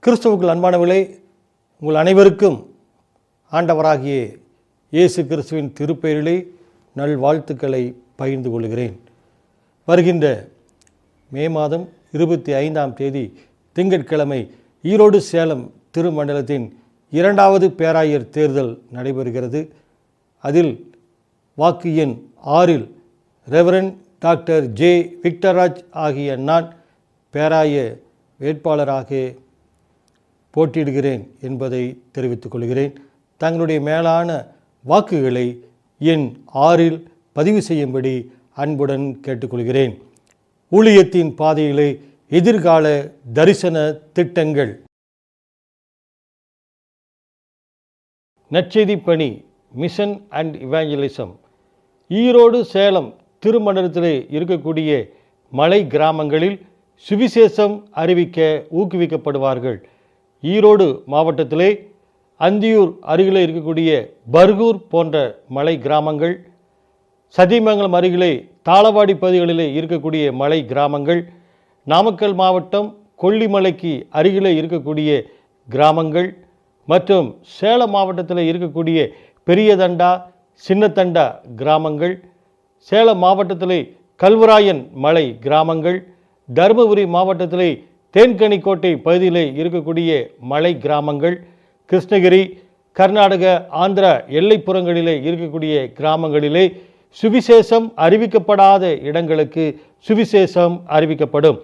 கிறிஸ்துவுக்குள் அன்பானவர்களே, உங்கள் அனைவருக்கும் ஆண்டவராகிய இயேசு கிறிஸ்துவின் திருப்பெயரிலே நல்வாழ்த்துக்களை பகிர்ந்து கொள்கிறேன். வருகின்ற மே மாதம் 25ஆம் தேதி திங்கட்கிழமை ஈரோடு சேலம் திருமண்டலத்தின் 2வது பேராயர் தேர்தல் நடைபெறுகிறது. அதில் வாக்கு எண் 6இல் ரெவரண்ட் டாக்டர் ஜே விக்டர்ராஜ் ஆகிய நான் பேராய வேட்பாளராக போட்டியிடுகிறேன் என்பதை தெரிவித்துக் கொள்கிறேன். தங்களுடைய மேலான வாக்குகளை எண் 6இல் பதிவு செய்யும்படி அன்புடன் கேட்டுக்கொள்கிறேன். ஊழியத்தின் பாதையிலே எதிர்கால தரிசன திட்டங்கள். நற்செய்தி பணி mission and evangelism. Erode Salem திருமண்டலத்திலே இருக்கக்கூடிய மலை கிராமங்களில் சுவிசேஷம் அறிவிக்க ஊக்குவிக்கப்படுவார்கள். ஈரோடு மாவட்டத்திலே அந்தியூர் அருகிலே இருக்கக்கூடிய பர்கூர் போன்ற மலை கிராமங்கள், சத்தியமங்கலம் அருகிலே தாளவாடி பகுதிகளிலே இருக்கக்கூடிய மலை கிராமங்கள், நாமக்கல் மாவட்டம் கொல்லிமலைக்கு அருகிலே இருக்கக்கூடிய கிராமங்கள் மற்றும் சேலம் மாவட்டத்தில் இருக்கக்கூடிய பெரியதண்டா சின்னத்தண்டா கிராமங்கள், சேலம் மாவட்டத்திலே கல்வராயன் மலை கிராமங்கள், தருமபுரி மாவட்டத்திலே தேன்கனிக்கோட்டை பகுதியிலே இருக்கக்கூடிய மலை கிராமங்கள், கிருஷ்ணகிரி கர்நாடக ஆந்திரா எல்லைப்புறங்களிலே இருக்கக்கூடிய கிராமங்களிலே சுவிசேஷம் அறிவிக்கப்படாத இடங்களுக்கு சுவிசேஷம் அறிவிக்கப்படும்.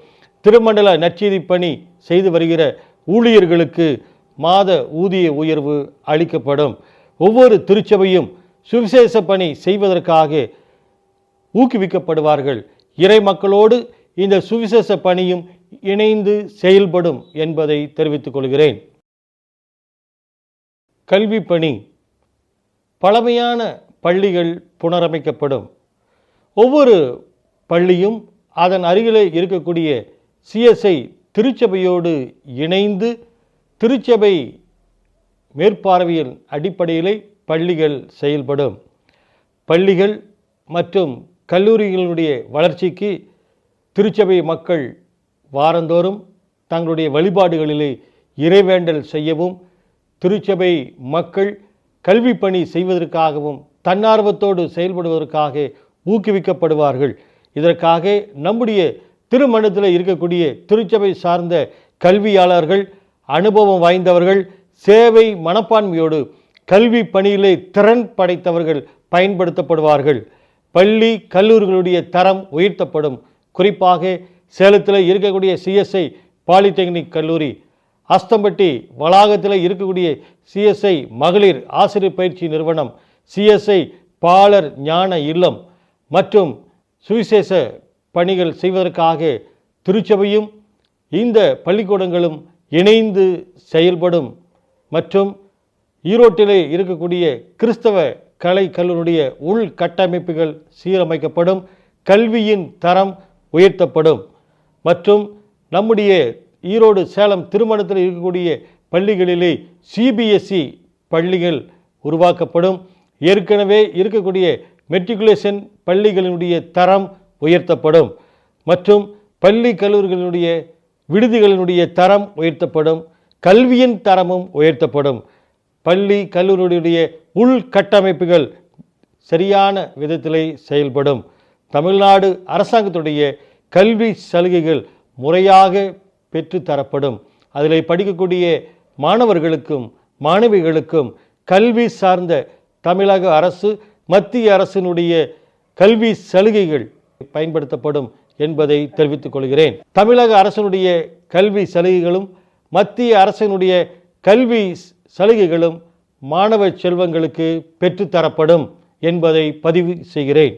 திருமண்டல நற்செய்தி பணி செய்து வருகிற ஊழியர்களுக்கு மாத ஊதிய உயர்வு அளிக்கப்படும். ஒவ்வொரு திருச்சபையும் சுவிசேஷ பணி செய்வதற்காக ஊக்குவிக்கப்படுவார்கள். இறை மக்களோடு இந்த சுவிசேஷ பணியும் இணைந்து செயல்படும் என்பதை தெரிவித்துக் கொள்கிறேன். கல்வி பணி. பழமையான பள்ளிகள் புனரமைக்கப்படும். ஒவ்வொரு பள்ளியும் அதன் அருகிலே இருக்கக்கூடிய சிஎஸ்ஐ திருச்சபையோடு இணைந்து திருச்சபை மேற்பார்வையின் அடிப்படையிலே பள்ளிகள் செயல்படும். பள்ளிகள் மற்றும் கல்லூரிகளுடைய வளர்ச்சிக்கு திருச்சபை மக்கள் வாரந்தோறும் தங்களுடைய வழிபாடுகளிலே இறைவேண்டல் செய்யவும், திருச்சபை மக்கள் கல்வி பணி செய்வதற்காகவும் தன்னார்வத்தோடு செயல்படுவதற்காக ஊக்குவிக்கப்படுவார்கள். இதற்காக நம்முடைய திருமணத்தில் இருக்கக்கூடிய திருச்சபை சார்ந்த கல்வியாளர்கள், அனுபவம் வாய்ந்தவர்கள், சேவை மனப்பான்மையோடு கல்வி பணியிலே திறன் படைத்தவர்கள் பயன்படுத்தப்படுவார்கள். பள்ளி கல்லூரிகளுடைய தரம் உயர்த்தப்படும். குறிப்பாக சேலத்தில் இருக்கக்கூடிய சிஎஸ்ஐ பாலிடெக்னிக் கல்லூரி, அஸ்தம்பட்டி வளாகத்தில் இருக்கக்கூடிய சிஎஸ்ஐ மகளிர் ஆசிரியர் பயிற்சி நிறுவனம், சிஎஸ்ஐ பாலர் ஞான இல்லம் மற்றும் சுவிசேஷ பணிகள் செய்வதற்காக திருச்சபையும் இந்த பள்ளிக்கூடங்களும் இணைந்து செயல்படும். மற்றும் ஈரோட்டிலே இருக்கக்கூடிய கிறிஸ்தவ கலை கல்லூரியுடைய உள்கட்டமைப்புகள் சீரமைக்கப்படும். கல்வியின் தரம் உயர்த்தப்படும். மற்றும் நம்முடைய ஈரோடு சேலம் திருமணத்தில் இருக்கக்கூடிய பள்ளிகளிலே சிபிஎஸ்இ பள்ளிகள் உருவாக்கப்படும். ஏற்கனவே இருக்கக்கூடிய மெட்ரிகுலேஷன் பள்ளிகளினுடைய தரம் உயர்த்தப்படும். மற்றும் பள்ளி கல்லூரிகளினுடைய விடுதிகளினுடைய தரம் உயர்த்தப்படும். கல்வியின் தரமும் உயர்த்தப்படும். பள்ளி கல்லூரியுடைய உள்கட்டமைப்புகள் சரியான விதத்திலே செயல்படும். தமிழ்நாடு அரசாங்கத்துடைய கல்வி சலுகைகள் முறையாக பெற்றுத்தரப்படும். அதில் படிக்கக்கூடிய மாணவர்களுக்கும் மாணவிகளுக்கும் கல்வி சார்ந்த தமிழக அரசு மத்திய அரசினுடைய கல்வி சலுகைகள் பயன்படுத்தப்படும் என்பதை தெரிவித்துக் கொள்கிறேன். தமிழக அரசினுடைய கல்வி சலுகைகளும் மத்திய அரசினுடைய கல்வி சலுகைகளும் மாணவ செல்வங்களுக்கு பெற்றுத்தரப்படும் என்பதை பதிவு செய்கிறேன்.